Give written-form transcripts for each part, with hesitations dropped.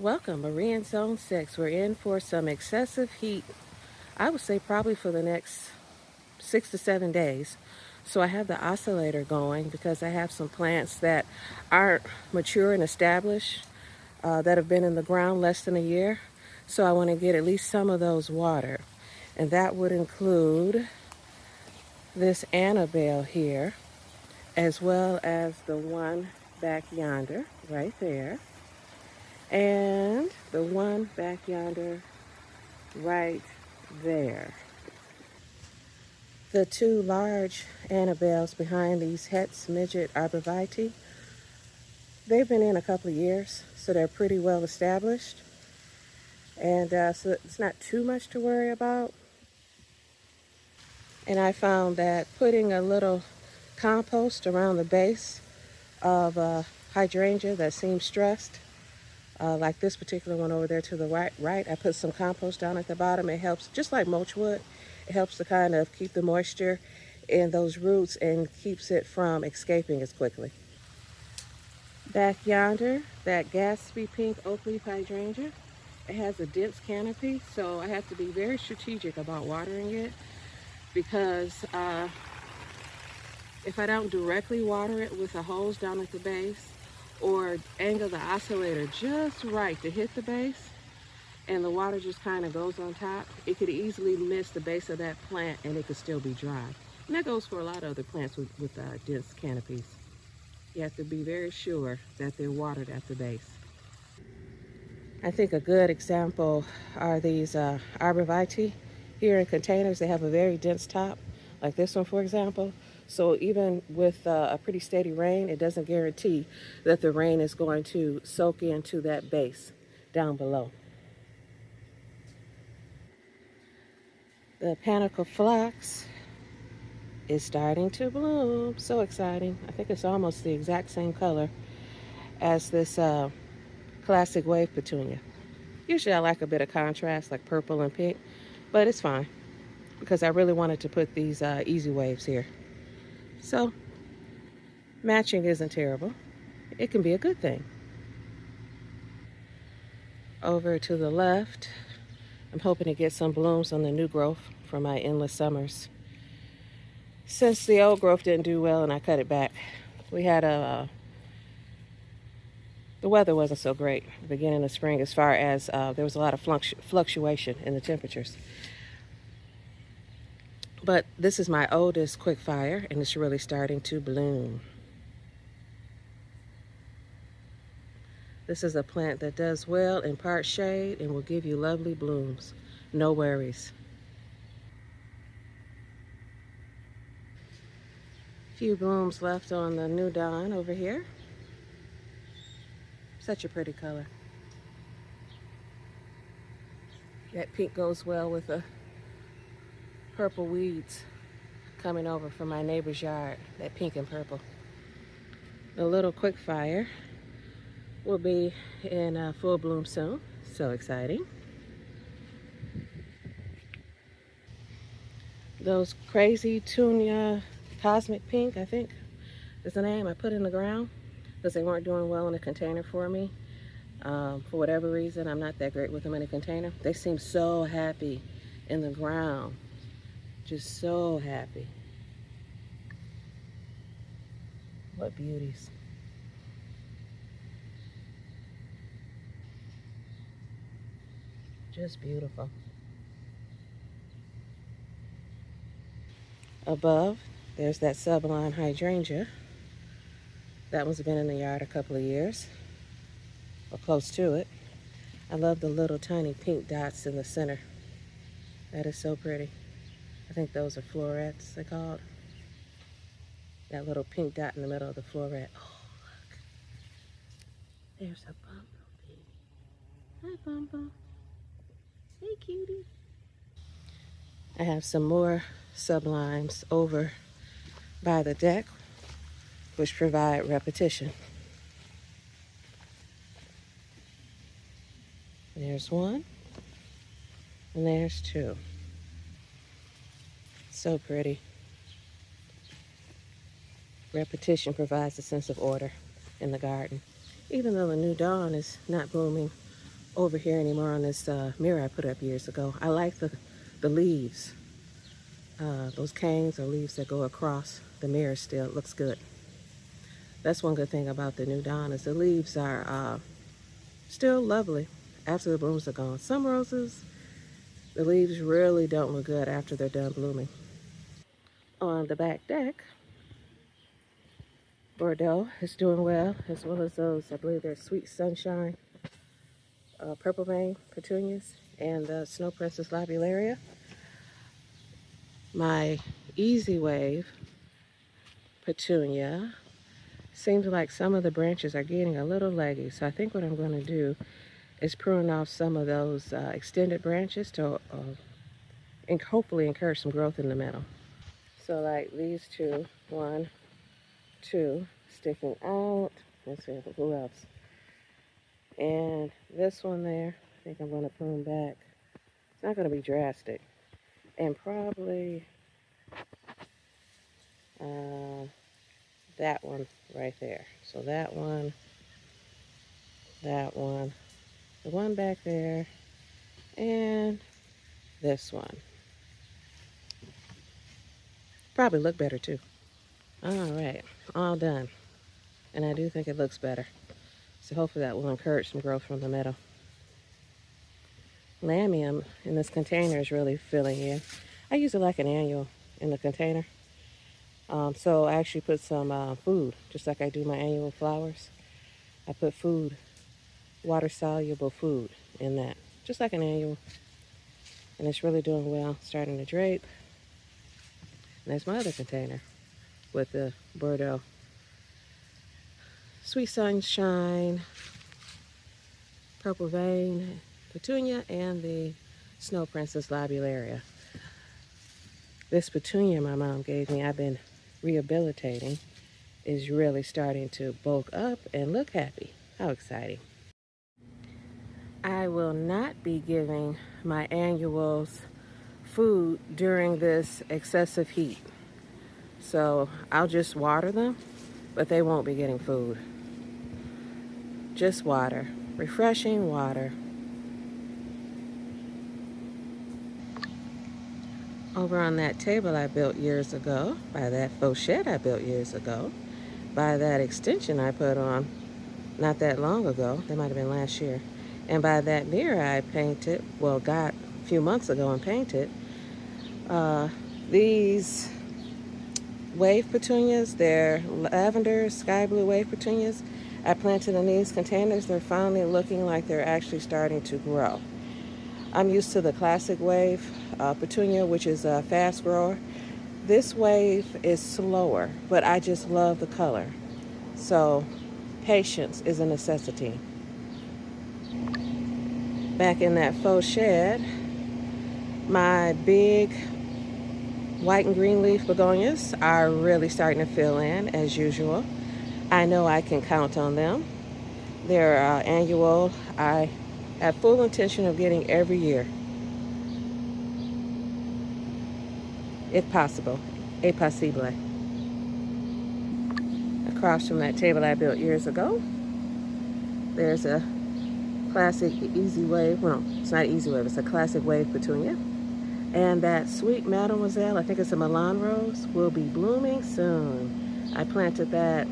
Welcome, we're in Zone 6. We're in for some excessive heat. I would say probably for the next 6 to 7 days. So I have the oscillator going because I have some plants that aren't mature and established, that have been in the ground less than a year. So I want to get at least some of those watered. And that would include this Annabelle here, as well as the one back yonder, right there, and the one back yonder, right there. The two large Annabelles behind these Hetz midget arborvitae, they've been in a couple of years, so they're pretty well established. And so it's not too much to worry about. And I found that putting a little compost around the base of a hydrangea that seems stressed, like this particular one over there to the right, I put some compost down at the bottom. It helps, just like mulch would, it helps to kind of keep the moisture in those roots and keeps it from escaping as quickly. Back yonder, that Gatsby pink oak leaf hydrangea, it has a dense canopy, so I have to be very strategic about watering it because if I don't directly water it with a hose down at the base or angle the oscillator just right to hit the base and the water just kind of goes on top, it could easily miss the base of that plant and it could still be dry. And that goes for a lot of other plants with dense canopies. You have to be very sure that they're watered at the base. I think a good example are these arborvitae here in containers. They have a very dense top, like this one, for example. So even with a pretty steady rain, it doesn't guarantee that the rain is going to soak into that base down below. The panicle phlox is starting to bloom. So exciting. I think it's almost the exact same color as this classic wave petunia. Usually I like a bit of contrast, like purple and pink, but it's fine because I really wanted to put these easy waves here. So matching isn't terrible. It can be a good thing. Over to the left, I'm hoping to get some blooms on the new growth from my endless summers. Since the old growth didn't do well and I cut it back, we had the weather wasn't so great at the beginning of spring, as far as there was a lot of fluctuation in the temperatures. But this is my oldest quickfire, and it's really starting to bloom. This is a plant that does well in part shade and will give you lovely blooms. No worries. Few blooms left on the new dawn over here. Such a pretty color. That pink goes well with the purple weeds coming over from my neighbor's yard, that pink and purple. The little quickfire will be in full bloom soon. So exciting. Those crazy Tunia Cosmic Pink, I think is the name, I put in the ground because they weren't doing well in a container for me. For whatever reason, I'm not that great with them in a container. They seem so happy in the ground. Just so happy. What beauties. Just beautiful. Above, there's that sublime hydrangea. That one's been in the yard a couple of years, or close to it. I love the little tiny pink dots in the center. That is so pretty. I think those are florets, they're called. That little pink dot in the middle of the floret. Oh, look. There's a bumblebee. Hi, Bumble. Hey, cutie. I have some more sublimes over by the deck, which provide repetition. There's one, and there's two. So pretty. Repetition provides a sense of order in the garden. Even though the new dawn is not blooming over here anymore on this mirror I put up years ago. I like the leaves, those canes or leaves that go across the mirror still. It looks good. That's one good thing about the new dawn is the leaves are still lovely after the blooms are gone. Some roses, the leaves really don't look good after they're done blooming. On the back deck, Bordeaux is doing well, as well as those, I believe they're Sweet Sunshine, Purple Vein Petunias, and the Snow Princess Lobularia. My Easy Wave Petunia seems like some of the branches are getting a little leggy, so I think what I'm going to do is prune off some of those extended branches to hopefully encourage some growth in the middle. So like these two, one, two, sticking out. Let's see, who else? And this one there, I think I'm going to prune back. It's not going to be drastic. And probably that one right there. So that one, the one back there, and this one. Probably look better too. All right, all done. And I do think it looks better. So hopefully that will encourage some growth from the middle. Lamium in this container is really filling in. I use it like an annual in the container. So I actually put some food, just like I do my annual flowers. I put food, water-soluble food in that, just like an annual. And it's really doing well, starting to drape. And there's my other container with the Bordeaux Sweet Sunshine, Purple Vein Petunia, and the Snow Princess Lobularia. This petunia my mom gave me, I've been rehabilitating, is really starting to bulk up and look happy. How exciting. I will not be giving my annuals food during this excessive heat. So I'll just water them, but they won't be getting food. Just water, refreshing water. Over on that table I built years ago, by that faux shed I built years ago, by that extension I put on not that long ago, that might have been last year, and by that mirror I painted, well, got a few months ago and painted, these wave petunias, they're lavender, sky blue wave petunias. I planted in these containers. They're finally looking like they're actually starting to grow. I'm used to the classic wave petunia, which is a fast grower. This wave is slower, but I just love the color. So patience is a necessity. Back in that faux shed, my big white and green leaf begonias are really starting to fill in as usual. I know I can count on them. They're annual. I have full intention of getting every year, if possible, e possible. Across from that table I built years ago, there's a classic easy wave. Well, it's not easy wave, it's a classic wave petunia. And that sweet mademoiselle, I think it's a Milan rose, will be blooming soon. I planted that,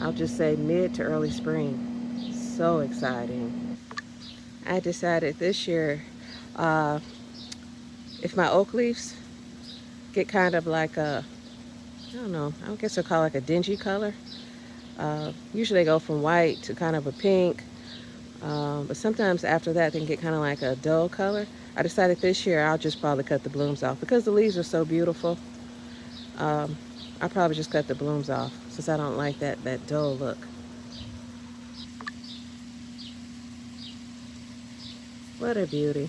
I'll just say mid to early spring. So exciting. I decided this year, if my oak leaves get kind of like a, I don't know, I guess I'll call it like a dingy color. Usually they go from white to kind of a pink, but sometimes after that they can get kind of like a dull color. I decided this year I'll just probably cut the blooms off because the leaves are so beautiful. I'll probably just cut the blooms off since I don't like that dull look. What a beauty.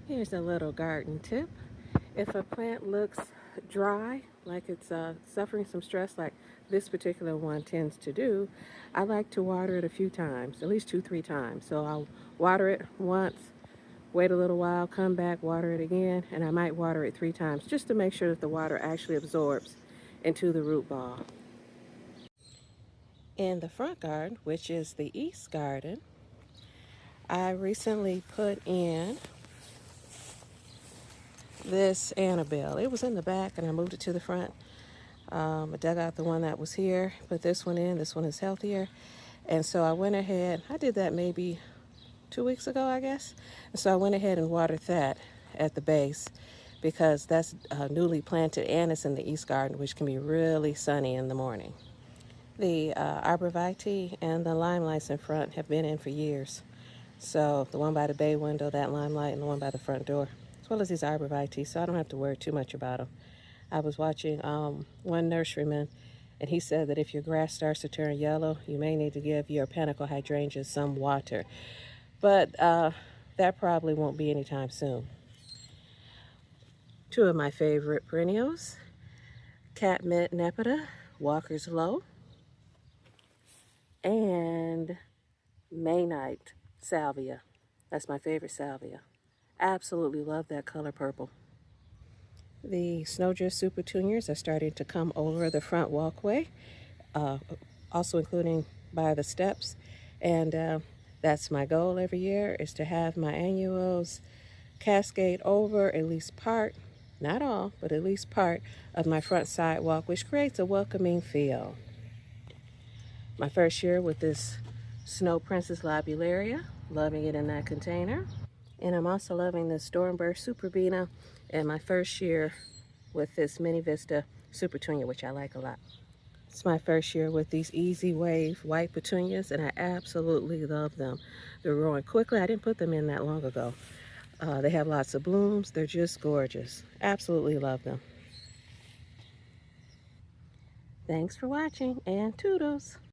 Here's a little garden tip. If a plant looks dry, like it's suffering some stress, like this particular one tends to do, I like to water it a few times, at least 2-3 times. So I'll water it once, wait a little while, come back, water it again, and I might water it 3 times just to make sure that the water actually absorbs into the root ball. In the front garden, which is the east garden, I recently put in this Annabelle. It was in the back and I moved it to the front. I dug out the one that was here, put this one in. This one is healthier. And so I went ahead, I did that maybe 2 weeks ago, I guess. And so I went ahead and watered that at the base because that's newly planted and it's in the east garden, which can be really sunny in the morning. The arborvitae and the limelights in front have been in for years. So the one by the bay window, that limelight, and the one by the front door, as well as these arborvitae, so I don't have to worry too much about them. I was watching one nurseryman, and he said that if your grass starts to turn yellow, you may need to give your panicle hydrangeas some water. But that probably won't be anytime soon. Two of my favorite perennials, catmint nepeta, Walker's Low, and Maynite salvia. That's my favorite salvia. Absolutely love that color purple. The snowdrift super petunias are starting to come over the front walkway, also including by the steps. And that's my goal every year, is to have my annuals cascade over at least part, not all, but at least part of my front sidewalk, which creates a welcoming feel. My first year with this Snow Princess lobularia, loving it in that container. And I'm also loving this Stormburst Superbena in my first year with this Mini Vista Super Petunia, which I like a lot. It's my first year with these Easy Wave white petunias, and I absolutely love them. They're growing quickly. I didn't put them in that long ago. They have lots of blooms. They're just gorgeous. Absolutely love them. Thanks for watching, and toodles.